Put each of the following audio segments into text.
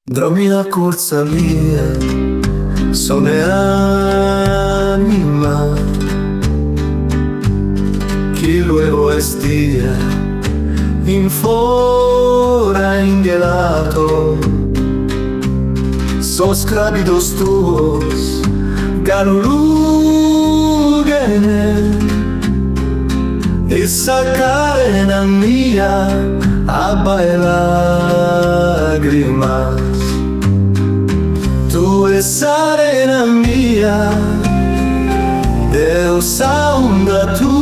Dromi la corsa via, sono anima che luego estia in fora ingelato. Sos crávidos tuos, galulugene, esa cadena mía a lágrimas. Tu es arena mía, deusa onda tua,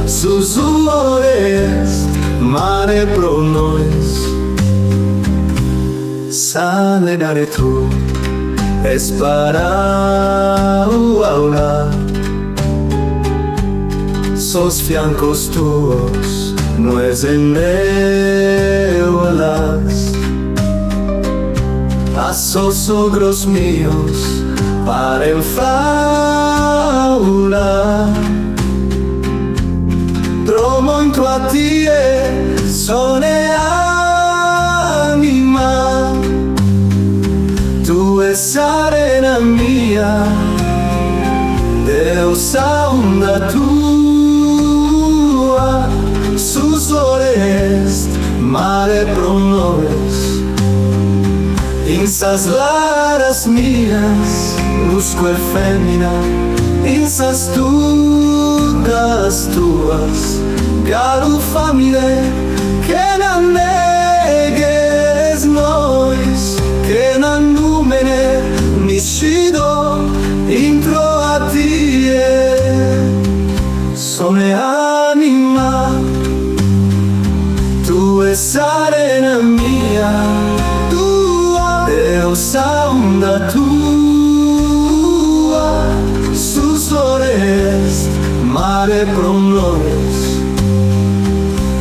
sussurres, mare pro nós. Salenare tu, es para hablar. Sos fiancos tuos, no es en neulas. A sos ogros míos para enfaular. Tromo in tua tie, sone anima. Tu es arena mía, deusa onda tua, sussurres, mare pro nós. In sas laras mías, busco el fémina, in sas tudas tuas, garu famile, que nan negues nois, que nan numene, miscido, intro a tie, sole anima, tu es arena mía. Deusa onda tua, sussurres, mare pro nós.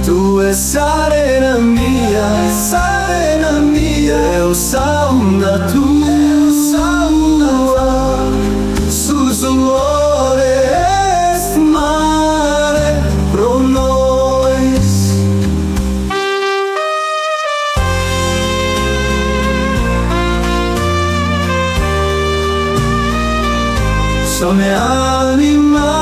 Tu es arena mía, deusa onda tua, sussurres, mare pro nós. Sono anima,